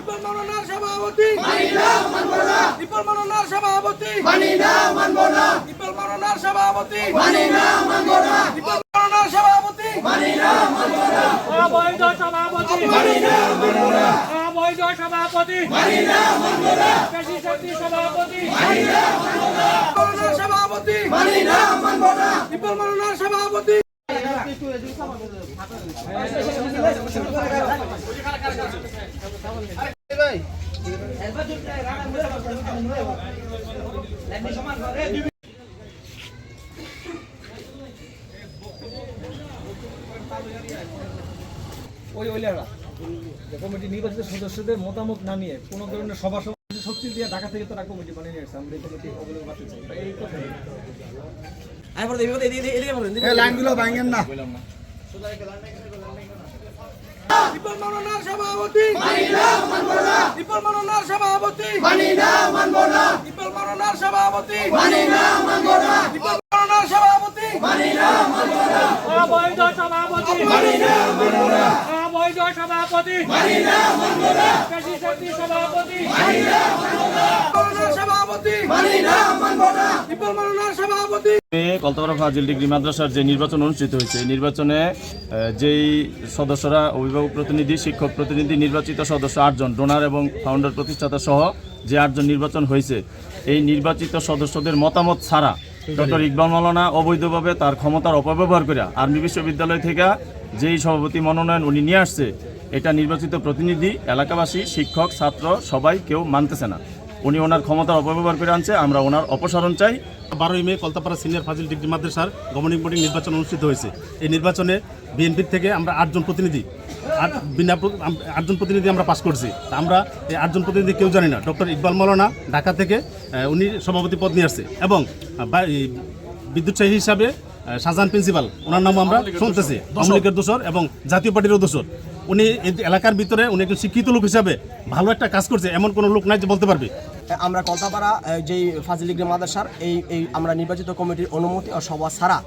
ইকবাল মাওলানার সভাপতি মানি না মানব না ইকবাল মাওলানার সভাপতি মানি না মানব না ইকবাল মাওলানার সভাপতি মানি না মানব না ইকবাল মাওলানার সভাপতি মানি না মানব না অবৈধ সভাপতি মানি না মানব না অবৈধ সভাপতি মানি না মানব না পেশিশক্তি সভাপতি মানি না মানব না মাওলানার সভাপতি মানি না মানব না ইকবাল মাওলানার সভাপতি কমিটি নির্বাচিত সদস্যদের মতামত না নিয়ে কোনো ধরনের সভা সমিতি শক্তি দিয়ে ঢাকা থেকে তারা কমিটি বানিয়ে নিয়ে আসছে। আমরা এই কমিটি অবলম্বন করতে চাই এই কথাই। লাইনগুলো ভাঙেন না ইকবাল মাওলানার সভাপতি মানি না মানব না ইকবাল মাওলানার সভাপতি মানি না মানব না ইকবাল মাওলানার সভাপতি মানি না মানব না ইকবাল মাওলানার সভাপতি মানি না মানব না অবৈধ সভাপতি মানি না মানব না অবৈধ সভাপতি মানি না মানব না পেশিশক্তি সভাপতি মানি না মানব না মাওলানার সভাপতি মানি না মানব না ইকবাল মাওলানার সভাপতি কলতাপাড়া ফাজিল ডিগ্রি মাদ্রাসার যে নির্বাচন অনুষ্ঠিত হয়েছে এই নির্বাচনে যেই সদস্যরা অভিভাবক প্রতিনিধি শিক্ষক প্রতিনিধি নির্বাচিত সদস্য 8 জন ডোনার এবং ফাউন্ডার প্রতিষ্ঠাতা সহ যে 8 জন নির্বাচন হয়েছে এই নির্বাচিত সদস্যদের মতামত ছাড়া ডক্টর ইকবাল মাওলানা অবৈধভাবে তার ক্ষমতার অপব্যবহার করে আর্মি বিশ্ববিদ্যালয় থেকে যেই সভাপতি মনোনয়ন উনি নিয়ে আসছে এটা নির্বাচিত প্রতিনিধি এলাকাবাসী শিক্ষক ছাত্র সবাই কেউ মানতেছে না। উনি ওনার ক্ষমতার অপব্যবহার করে আনছে, আমরা ওনার অপসারণ চাই। 12ই মে কলতাপাড়া সিনিয়র ফাজিল ডিগ্রি মাদ্রাসার গভর্নিং বডি নির্বাচন অনুষ্ঠিত হয়েছে। এই নির্বাচনে বিএনপির থেকে আমরা 8 জন প্রতিনিধি 8 জন প্রতিনিধি আমরা পাস করছি। তা আমরা এই 8 জন প্রতিনিধি কেউ জানি না। ডক্টর ইকবাল মাওলানা ঢাকা থেকে উনি সভাপতি পদ নিয়ে আসছে এবং বিদ্যুৎ শাহী হিসাবে শাহজাহান প্রিন্সিপাল ওনার নাম আমরা শুনতেছি আওয়ামী লীগের দোষর এবং জাতীয় পার্টিরও দোষর। উনি এই এলাকার ভিতরে উনি একজন শিক্ষিত লোক হিসাবে ভালো একটা কাজ করছে এমন কোনো লোক নাই যে বলতে পারবে। আমরা কলতাপাড়া যেই ফাজিল ডিগ্রি মাদ্রাসার এই আমরা নির্বাচিত কমিটির অনুমতি ও সভা ছাড়া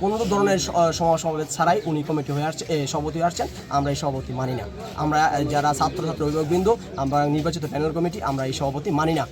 কোনো ধরনের সমাবেশ ছাড়াই উনি কমিটি হয়ে আসছে সভাপতি হয়ে আসছেন। আমরা এই সভাপতি মানি না। আমরা যারা ছাত্রছাত্রী অভিভাবকবৃন্দ আমরা নির্বাচিত প্যানেল কমিটি আমরা এই সভাপতি মানি না।